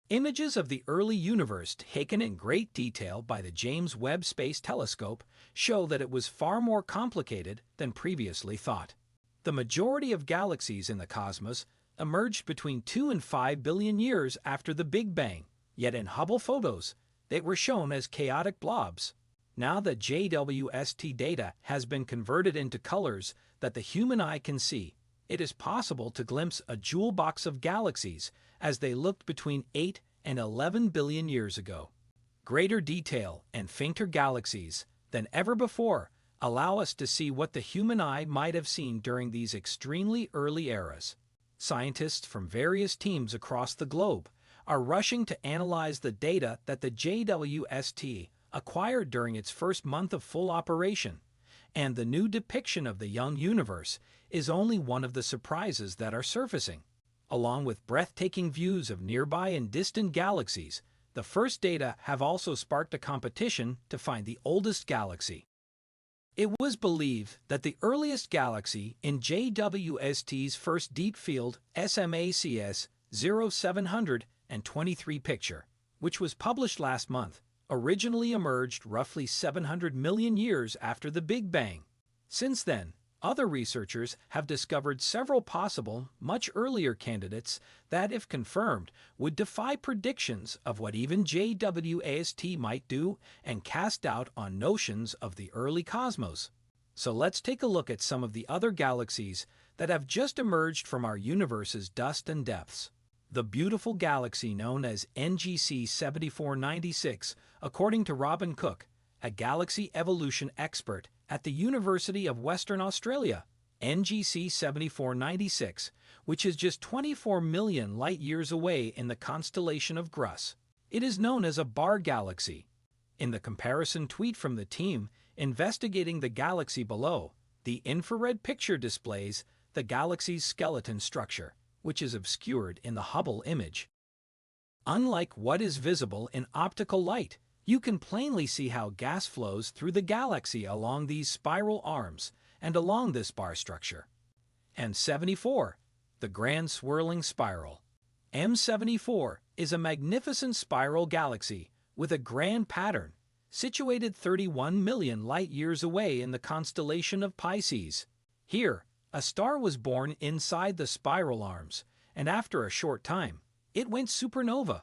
Images of the early universe taken in great detail by the James Webb Space Telescope show that it was far more complicated than previously thought. The majority of galaxies in the cosmos emerged between 2 and 5 billion years after the Big Bang, yet in Hubble photos, they were shown as chaotic blobs. Now that JWST data has been converted into colors that the human eye can see, it is possible to glimpse a jewel box of galaxies as they looked between 8 and 11 billion years ago. Greater detail and fainter galaxies than ever before allow us to see what the human eye might have seen during these extremely early eras. Scientists from various teams across the globe are rushing to analyze the data that the JWST acquired during its first month of full operation, and the new depiction of the young universe is only one of the surprises that are surfacing. Along with breathtaking views of nearby and distant galaxies, the first data have also sparked a competition to find the oldest galaxy. It was believed that the earliest galaxy in JWST's first deep field SMACS 0723 picture, which was published last month, originally emerged roughly 700 million years after the Big Bang. Since then, other researchers have discovered several possible, much earlier candidates that, if confirmed, would defy predictions of what even JWST might do and cast doubt on notions of the early cosmos. So let's take a look at some of the other galaxies that have just emerged from our universe's dust and depths. The beautiful galaxy known as NGC 7496, according to Robin Cook, a galaxy evolution expert at the University of Western Australia, NGC 7496, which is just 24 million light-years away in the constellation of Grus. It is known as a bar galaxy. In the comparison tweet from the team investigating the galaxy below, the infrared picture displays the galaxy's skeleton structure, which is obscured in the Hubble image. Unlike what is visible in optical light, you can plainly see how gas flows through the galaxy along these spiral arms and along this bar structure. M74, the grand swirling spiral. M74 is a magnificent spiral galaxy with a grand pattern, situated 31 million light-years away in the constellation of Pisces. Here, a star was born inside the spiral arms, and after a short time, it went supernova.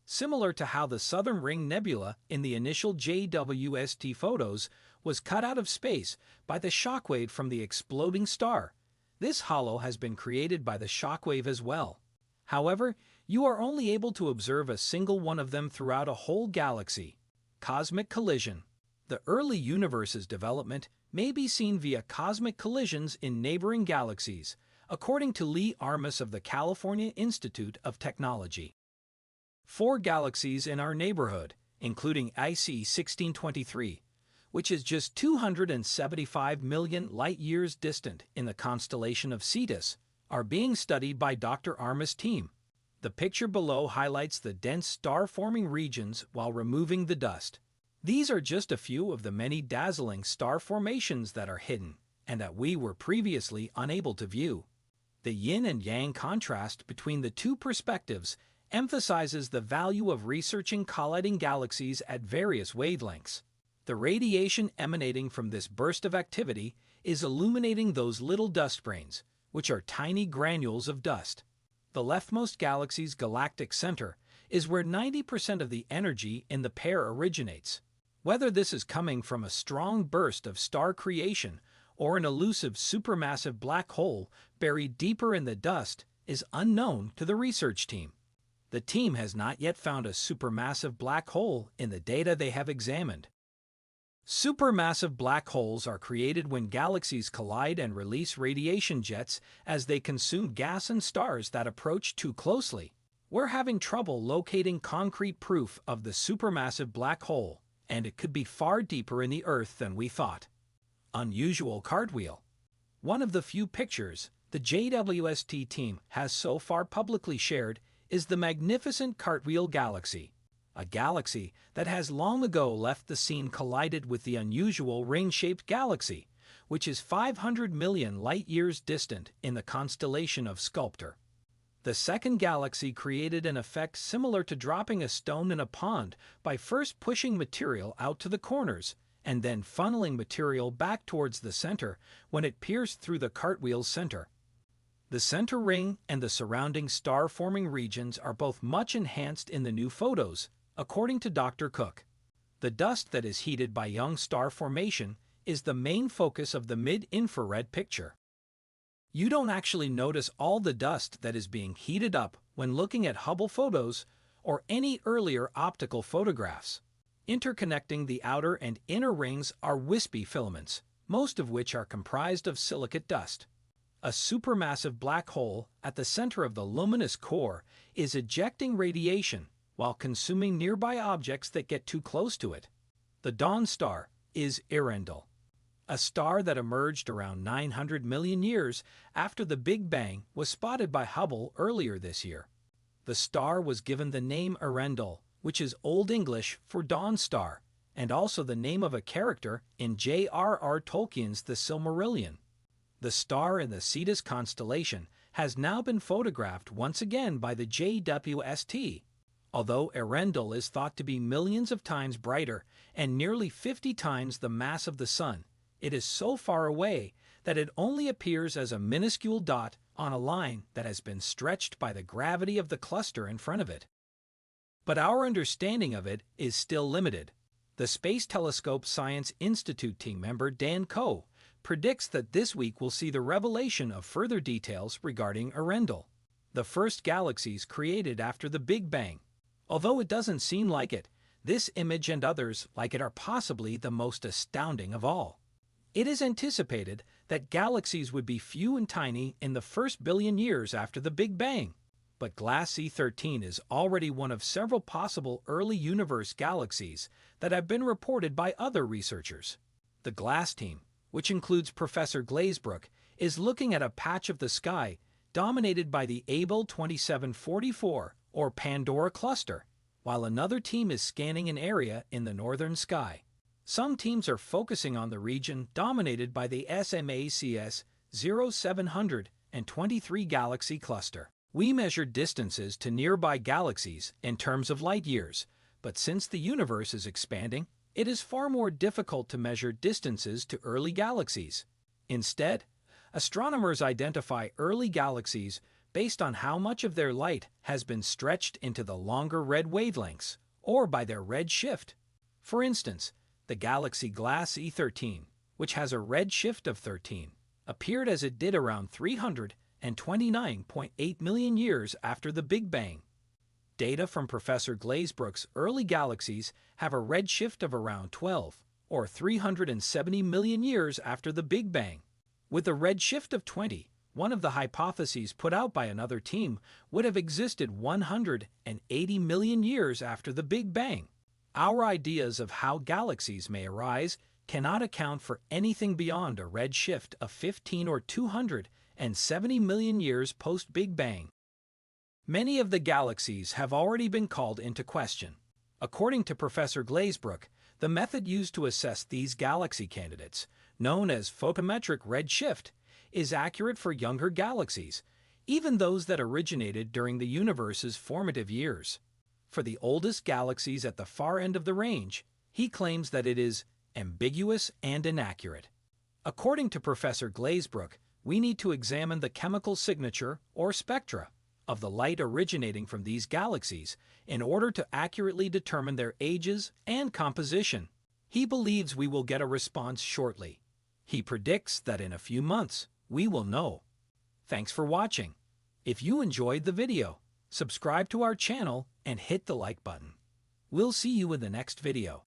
Similar to how the Southern Ring Nebula in the initial JWST photos was cut out of space by the shockwave from the exploding star, this halo has been created by the shockwave as well. However, you are only able to observe a single one of them throughout a whole galaxy. Cosmic collision. The early universe's development may be seen via cosmic collisions in neighboring galaxies, according to Lee Armas of the California Institute of Technology. 4 galaxies in our neighborhood, including IC 1623, which is just 275 million light-years distant in the constellation of Cetus, are being studied by Dr. Armas' team. The picture below highlights the dense star-forming regions while removing the dust. These are just a few of the many dazzling star formations that are hidden and that we were previously unable to view. The yin and yang contrast between the two perspectives emphasizes the value of researching colliding galaxies at various wavelengths. The radiation emanating from this burst of activity is illuminating those little dust grains, which are tiny granules of dust. The leftmost galaxy's galactic center is where 90% of the energy in the pair originates. Whether this is coming from a strong burst of star creation or an elusive supermassive black hole buried deeper in the dust is unknown to the research team. The team has not yet found a supermassive black hole in the data they have examined. Supermassive black holes are created when galaxies collide and release radiation jets as they consume gas and stars that approach too closely. We're having trouble locating concrete proof of the supermassive black hole, and it could be far deeper in the Earth than we thought. Unusual cartwheel. One of the few pictures the JWST team has so far publicly shared is the magnificent Cartwheel Galaxy, a galaxy that has long ago left the scene collided with the unusual ring-shaped galaxy, which is 500 million light-years distant in the constellation of Sculptor. The second galaxy created an effect similar to dropping a stone in a pond by first pushing material out to the corners and then funneling material back towards the center when it pierced through the cartwheel's center. The center ring and the surrounding star-forming regions are both much enhanced in the new photos, according to Dr. Cook. The dust that is heated by young star formation is the main focus of the mid-infrared picture. You don't actually notice all the dust that is being heated up when looking at Hubble photos or any earlier optical photographs. Interconnecting the outer and inner rings are wispy filaments, most of which are comprised of silicate dust. A supermassive black hole at the center of the luminous core is ejecting radiation while consuming nearby objects that get too close to it. The dawn star is Earendel, a star that emerged around 900 million years after the Big Bang was spotted by Hubble earlier this year. The star was given the name Earendel, which is Old English for dawn star, and also the name of a character in J.R.R. Tolkien's The Silmarillion. The star in the Cetus constellation has now been photographed once again by the JWST. Although Earendel is thought to be millions of times brighter and nearly 50 times the mass of the Sun, it is so far away that it only appears as a minuscule dot on a line that has been stretched by the gravity of the cluster in front of it. But our understanding of it is still limited. The Space Telescope Science Institute team member Dan Coe predicts that this week will see the revelation of further details regarding Earendel, the first galaxies created after the Big Bang. Although it doesn't seem like it, this image and others like it are possibly the most astounding of all. It is anticipated that galaxies would be few and tiny in the first billion years after the Big Bang, but Galaxy 13 is already one of several possible early universe galaxies that have been reported by other researchers. The GLASS team, which includes Professor Glazebrook, is looking at a patch of the sky dominated by the Abell 2744 or Pandora cluster, while another team is scanning an area in the northern sky. Some teams are focusing on the region dominated by the SMACS 0723 galaxy cluster. We measure distances to nearby galaxies in terms of light years, but since the universe is expanding, it is far more difficult to measure distances to early galaxies. Instead, astronomers identify early galaxies based on how much of their light has been stretched into the longer red wavelengths, or by their red shift. For instance, the galaxy GLASS E13, which has a red shift of 13, appeared as it did around 329.8 million years after the Big Bang. Data from Professor Glazebrook's early galaxies have a red shift of around 12, or 370 million years after the Big Bang. With a red shift of 20, one of the hypotheses put out by another team would have existed 180 million years after the Big Bang. Our ideas of how galaxies may arise cannot account for anything beyond a red shift of 15 or 270 million years post-Big Bang. Many of the galaxies have already been called into question. According to Professor Glazebrook, the method used to assess these galaxy candidates, known as photometric redshift, is accurate for younger galaxies, even those that originated during the universe's formative years. For the oldest galaxies at the far end of the range, he claims that it is ambiguous and inaccurate. According to Professor Glazebrook, we need to examine the chemical signature, or spectra, of the light originating from these galaxies in order to accurately determine their ages and composition. He believes we will get a response shortly. He predicts that in a few months, we will know. Thanks for watching. If you enjoyed the video, subscribe to our channel and hit the like button. We'll see you in the next video.